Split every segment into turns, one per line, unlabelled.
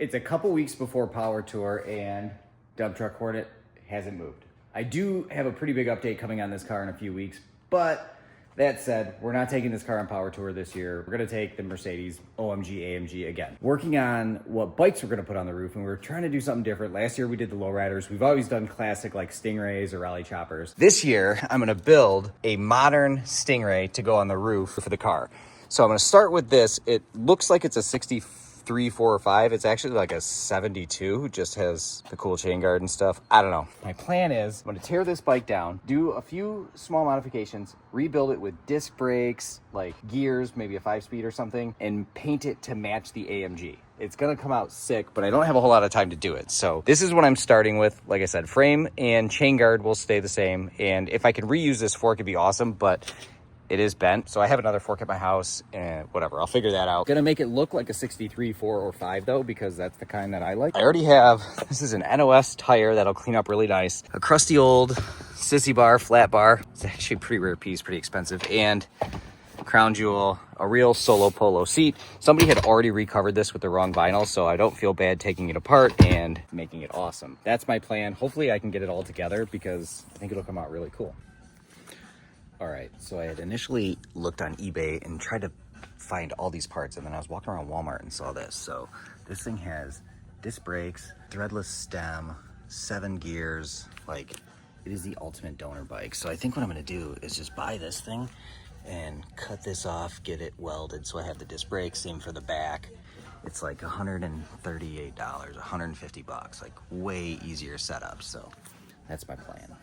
It's a couple weeks before PowerTour and Dump Truck Hornet hasn't moved. I do have a pretty big update coming on this car in a few weeks, but that said, we're not taking this car on PowerTour this year. We're gonna take the Mercedes OMG AMG again. Working on what bikes we're gonna put on the roof, and we're trying to do something different. Last year we did the lowriders. We've always done classic like Stingrays or rally choppers. This year, I'm gonna build a modern Stingray to go on the roof for the car. So I'm gonna start with this. It looks like it's a 63, 4, or 5. It's actually like a 72, just has the cool chain guard and stuff. I don't know. My plan is I'm gonna tear this bike down, do a few small modifications, rebuild it with disc brakes, like gears, maybe a 5-speed or something, and paint it to match the AMG. It's gonna come out sick, but I don't have a whole lot of time to do it. So this is what I'm starting with. Like I said, frame and chain guard will stay the same. And if I can reuse this fork, it'd be awesome, but it is bent, so I have another fork at my house, and whatever, I'll figure that out. Gonna make it look like a 63, 4, or 5 though, because that's the kind that I like. I already have, this is an NOS tire that'll clean up really nice. A crusty old sissy bar, flat bar. It's actually a pretty rare piece, pretty expensive. And crown jewel, a real SoloPolo seat. Somebody had already recovered this with the wrong vinyl, so I don't feel bad taking it apart and making it awesome. That's my plan. Hopefully I can get it all together because I think it'll come out really cool. All right, so I had initially looked on eBay and tried to find all these parts, and then I was walking around Walmart and saw this. So this thing has disc brakes, threadless stem, 7 gears. Like, it is the ultimate donor bike. So I think what I'm gonna do is just buy this thing and cut this off, get it welded so I have the disc brakes. Same for the back. It's like $138, 150 bucks, like way easier setup. So that's my plan.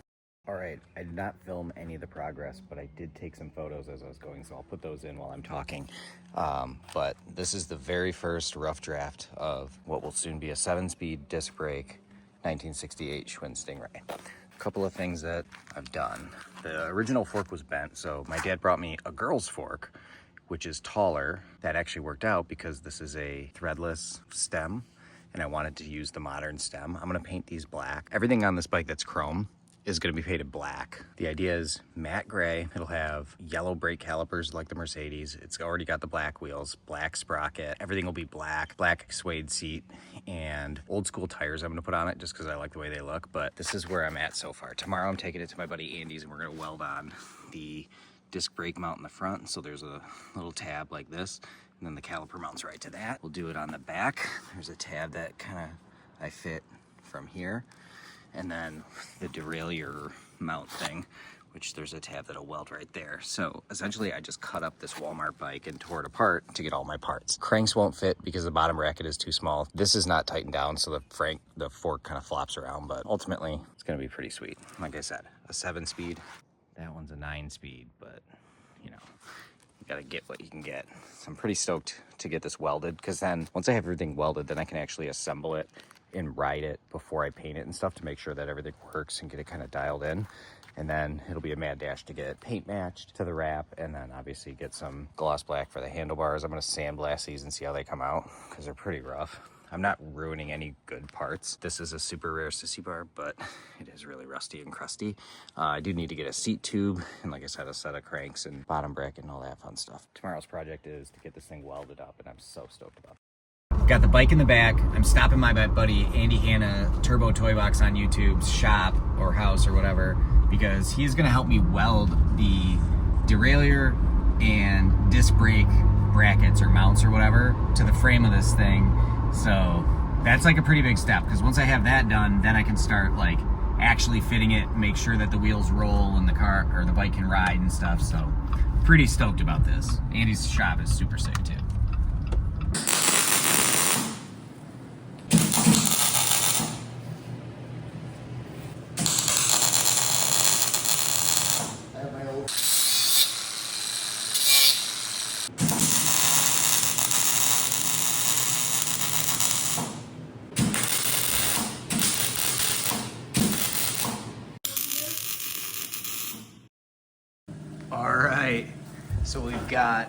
All right, I did not film any of the progress, but I did take some photos as I was going, so I'll put those in while I'm talking. But this is the very first rough draft of what will soon be a 7-speed disc brake 1968 Schwinn Stingray. A couple of things that I've done. The original fork was bent, so my dad brought me a girl's fork, which is taller. That actually worked out because this is a threadless stem, and I wanted to use the modern stem. I'm gonna paint these black. Everything on this bike that's chrome is going to be painted black. The idea is matte gray. It'll have yellow brake calipers like the Mercedes. It's already got the black wheels, black sprocket. Everything will be black, black suede seat, and old school tires I'm going to put on it just because I like the way they look. But this is where I'm at so far. Tomorrow I'm taking it to my buddy Andy's and we're going to weld on the disc brake mount in the front. So there's a little tab like this, and then the caliper mounts right to that. We'll do it on the back. There's a tab that kind of I fit from here. And then the derailleur mount thing, which there's a tab that'll weld right there. So essentially I just cut up this Walmart bike and tore it apart to get all my parts. Cranks won't fit because the bottom bracket is too small. This is not tightened down, so the fork kind of flops around, but ultimately it's gonna be pretty sweet. Like I said, a 7-speed. That one's a 9-speed, but you know, you gotta get what you can get. So I'm pretty stoked to get this welded, because then once I have everything welded, then I can actually assemble it and ride it before I paint it and stuff to make sure that everything works and get it kind of dialed in. And then it'll be a mad dash to get paint matched to the wrap, and then obviously get some gloss black for the handlebars. I'm gonna sandblast these and see how they come out because they're pretty rough. I'm not ruining any good parts. This is a super rare sissy bar, but it is really rusty and crusty. I do need to get a seat tube, and like I said, a set of cranks and bottom bracket and all that fun stuff. Tomorrow's project is to get this thing welded up, and I'm so stoked about it. Got the bike in the back. I'm stopping my buddy Andy Hanna, Turbo Toy Box on YouTube's shop or house or whatever, because he's gonna help me weld the derailleur and disc brake brackets or mounts or whatever to the frame of this thing. So that's like a pretty big step, because once I have that done, then I can start like actually fitting it, make sure that the wheels roll and the car or the bike can ride and stuff. So pretty stoked about this. Andy's shop is super sick too. All right, so we've got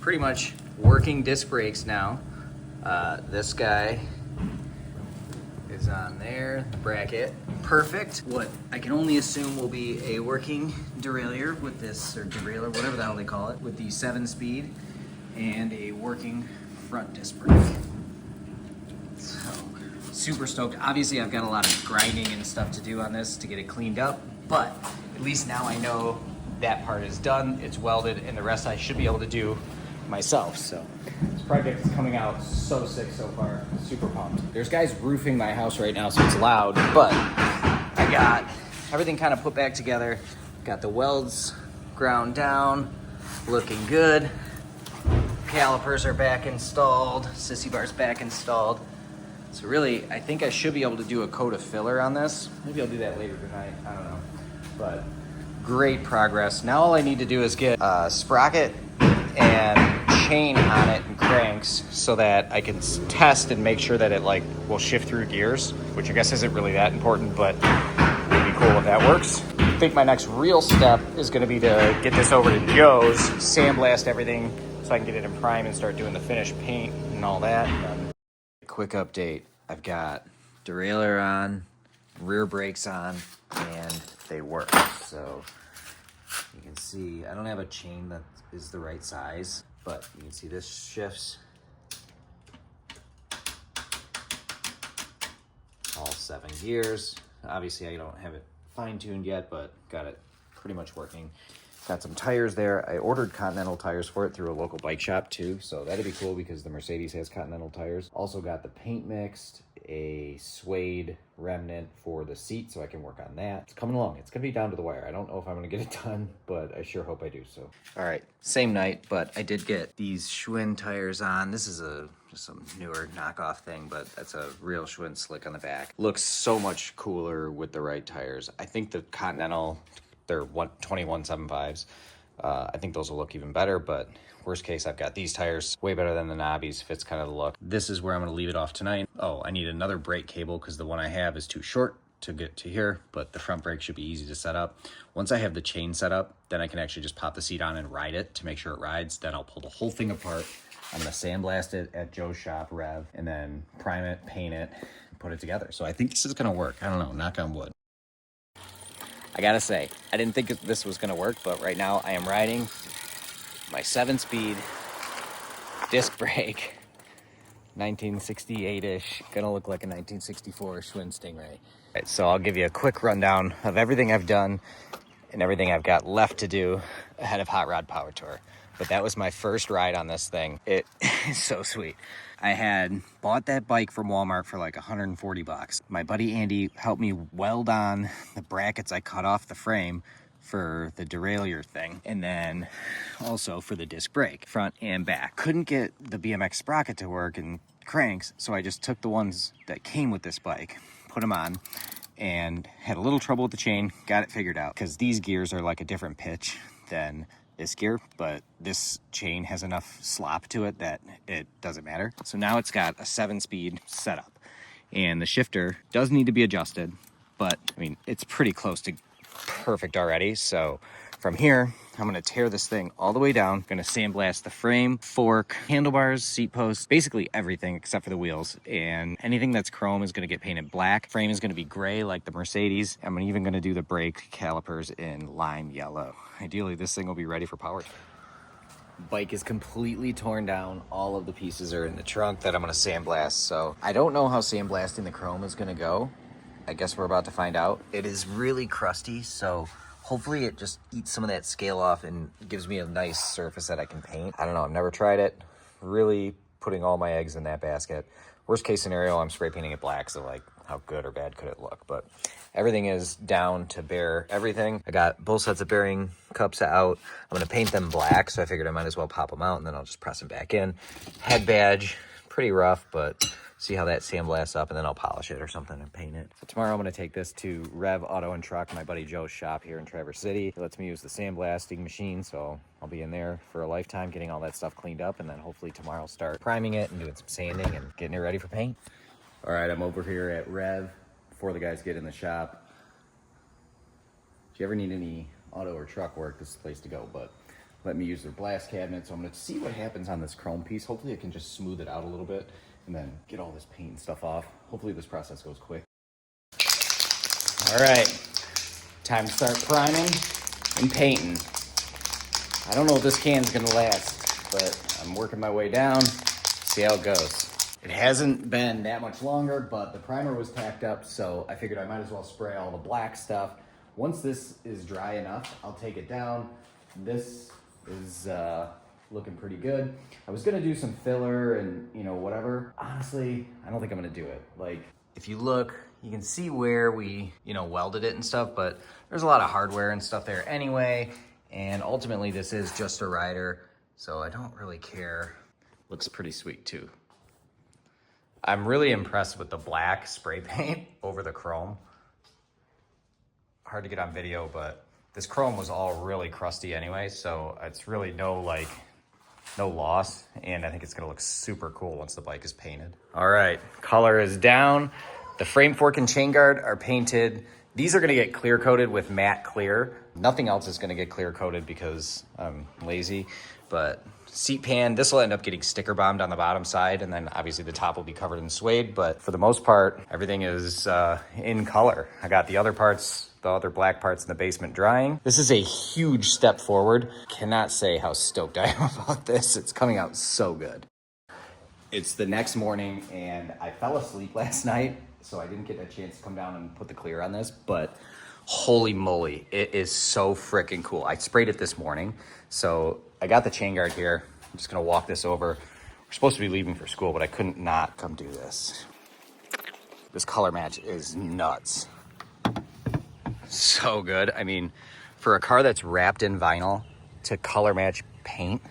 pretty much working disc brakes now. This guy is on there, the bracket, perfect. What I can only assume will be a working derailleur with this, or derailleur, whatever the hell they call it, with the 7-speed, and a working front disc brake. super stoked. Obviously, I've got a lot of grinding and stuff to do on this to get it cleaned up, but at least now I know that part is done, it's welded, and the rest I should be able to do myself. So this project is coming out so sick so far. Super pumped. There's guys roofing my house right now, so it's loud, but I got everything kind of put back together. Got the welds ground down, looking good. Calipers are back installed, sissy bar's back installed. So really, I think I should be able to do a coat of filler on this. Maybe I'll do that later tonight, I don't know. But great progress. Now all I need to do is get a sprocket and chain on it and cranks so that I can test and make sure that it like will shift through gears, which I guess isn't really that important, but it would be cool if that works. I think my next real step is gonna be to get this over to Joe's, sandblast everything so I can get it in prime and start doing the finished paint and all that. Quick update, I've got derailleur on, rear brakes on, and they work. So you can see, I don't have a chain that is the right size, but you can see this shifts all 7 gears. Obviously I don't have it fine-tuned yet, but got it pretty much working. Got some tires there. I ordered Continental tires for it through a local bike shop too, so that'd be cool because the Mercedes has Continental tires. Also got the paint mixed, a suede remnant for the seat so I can work on that. It's coming along. It's gonna be down to the wire. I don't know if I'm gonna get it done, but I sure hope I do. So, all right, same night, but I did get these Schwinn tires on. This is just some newer knockoff thing, but that's a real Schwinn slick on the back. Looks so much cooler with the right tires. I think the Continental, they're 2175s. I think those will look even better, but worst case, I've got these tires, way better than the knobbies, fits kind of the look. This is where I'm gonna leave it off tonight. Oh, I need another brake cable because the one I have is too short to get to here, but the front brake should be easy to set up. Once I have the chain set up, then I can actually just pop the seat on and ride it to make sure it rides. Then I'll pull the whole thing apart. I'm gonna sandblast it at Joe's shop, Rev, and then prime it, paint it, and put it together. So I think this is gonna work. I don't know, knock on wood. I gotta say, I didn't think this was gonna work, but right now I am riding my 7-speed disc brake, 1968-ish, gonna look like a 1964 Schwinn Stingray. All right, so I'll give you a quick rundown of everything I've done and everything I've got left to do ahead of Hot Rod Power Tour. But that was my first ride on this thing. It is so sweet. I had bought that bike from Walmart for like 140 bucks. My buddy Andy helped me weld on the brackets I cut off the frame for the derailleur thing, and then also for the disc brake, front and back. Couldn't get the BMX sprocket to work and cranks, so I just took the ones that came with this bike, put them on, and had a little trouble with the chain, got it figured out, because these gears are like a different pitch than this gear, but this chain has enough slop to it that it doesn't matter. So now it's got a 7-speed setup, and the shifter does need to be adjusted, but I mean, it's pretty close to perfect already. So from here, I'm gonna tear this thing all the way down. Gonna sandblast the frame, fork, handlebars, seat posts, basically everything except for the wheels. And anything that's chrome is gonna get painted black. Frame is gonna be gray like the Mercedes. I'm even gonna do the brake calipers in lime yellow. Ideally, this thing will be ready for power. Bike is completely torn down. All of the pieces are in the trunk that I'm gonna sandblast. So I don't know how sandblasting the chrome is gonna go. I guess we're about to find out. It is really crusty, so hopefully it just eats some of that scale off and gives me a nice surface that I can paint. I don't know, I've never tried it. Really putting all my eggs in that basket. Worst case scenario, I'm spray painting it black, so like how good or bad could it look? But everything is down to bare everything. I got both sets of bearing cups out. I'm gonna paint them black, so I figured I might as well pop them out and then I'll just press them back in. Head badge, pretty rough, but see how that sandblasts up, and then I'll polish it or something and paint it. So tomorrow I'm gonna take this to Rev Auto and Truck, my buddy Joe's shop here in Traverse City. He lets me use the sandblasting machine, so I'll be in there for a lifetime getting all that stuff cleaned up, and then hopefully tomorrow I'll start priming it and doing some sanding and getting it ready for paint. All right, I'm over here at Rev before the guys get in the shop. If you ever need any auto or truck work, this is the place to go, but let me use their blast cabinet. So I'm gonna see what happens on this chrome piece. Hopefully I can just smooth it out a little bit and then get all this paint and stuff off. Hopefully this process goes quick. All right, time to start priming and painting. I don't know if this can's gonna last, but I'm working my way down, see how it goes. It hasn't been that much longer, but the primer was tacked up, so I figured I might as well spray all the black stuff. Once this is dry enough, I'll take it down. This is looking pretty good. I was gonna do some filler and, you know, whatever. Honestly, I don't think I'm gonna do it. Like, if you look, you can see where we, you know, welded it and stuff, but there's a lot of hardware and stuff there anyway. And ultimately, this is just a rider, so I don't really care. Looks pretty sweet too. I'm really impressed with the black spray paint over the chrome. Hard to get on video, but this chrome was all really crusty anyway, so it's really no loss, and I think it's gonna look super cool once the bike is painted. All right, color is down. The frame fork and chain guard are painted. These are gonna get clear coated with matte clear. Nothing else is gonna get clear coated because I'm lazy, but seat pan, this will end up getting sticker bombed on the bottom side, and then obviously the top will be covered in suede, but for the most part, everything is in color. I got the other parts, the other black parts in the basement drying. This is a huge step forward. Cannot say how stoked I am about this. It's coming out so good. It's the next morning, and I fell asleep last night, so I didn't get a chance to come down and put the clear on this, but holy moly, it is so freaking cool. I sprayed it this morning, so I got the chain guard here. I'm just gonna walk this over. We're supposed to be leaving for school, but I couldn't not come do this. This color match is nuts. So good. I mean, for a car that's wrapped in vinyl to color match paint,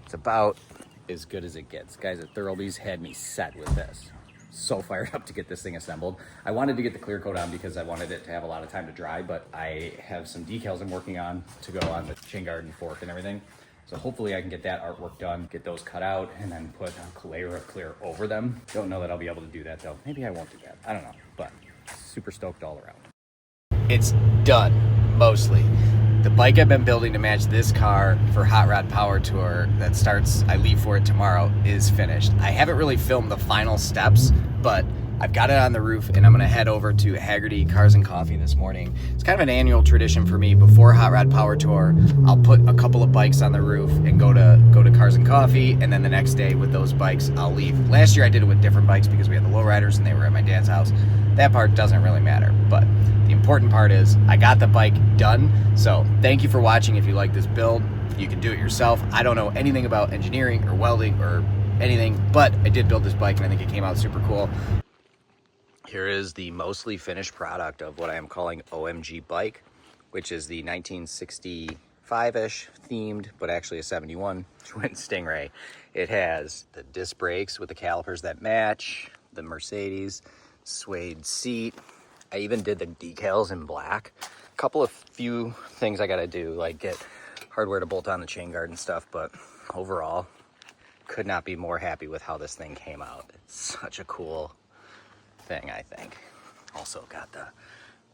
it's about as good as it gets. Guys at Thoroughby's had me set with this. So fired up to get this thing assembled. I wanted to get the clear coat on because I wanted it to have a lot of time to dry, but I have some decals I'm working on to go on the chain guard and fork and everything. So hopefully I can get that artwork done, get those cut out, and then put a layer of clear over them. Don't know that I'll be able to do that though. Maybe I won't do that. I don't know, but super stoked all around. It's done, mostly. The bike I've been building to match this car for HotRod PowerTour that starts, I leave for it tomorrow, is finished. I haven't really filmed the final steps, but I've got it on the roof, and I'm gonna head over to Haggerty Cars and Coffee this morning. It's kind of an annual tradition for me. Before HotRod PowerTour, I'll put a couple of bikes on the roof and go to Cars and Coffee, and then the next day with those bikes, I'll leave. Last year I did it with different bikes because we had the lowriders and they were at my dad's house. That part doesn't really matter, but the important part is I got the bike done. So thank you for watching. If you like this build, you can do it yourself. I don't know anything about engineering or welding or anything, but I did build this bike and I think it came out super cool. Here is the mostly finished product of what I am calling OMG bike, which is the 1965-ish themed, but actually a 71 Schwinn Stingray. It has the disc brakes with the calipers that match, the Mercedes suede seat. I even did the decals in black. A couple of few things I gotta do, like get hardware to bolt on the chain guard and stuff, but overall, could not be more happy with how this thing came out. It's such a cool thing, I think. Also got the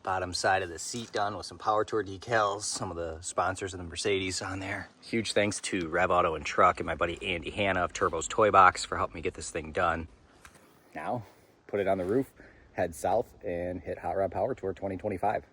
bottom side of the seat done with some PowerTour decals, some of the sponsors of the Mercedes on there. Huge thanks to Rev Auto and Truck and my buddy Andy Hanna of Turbo's Toy Box for helping me get this thing done. Now, put it on the roof, head south, and hit HotRod PowerTour 2025.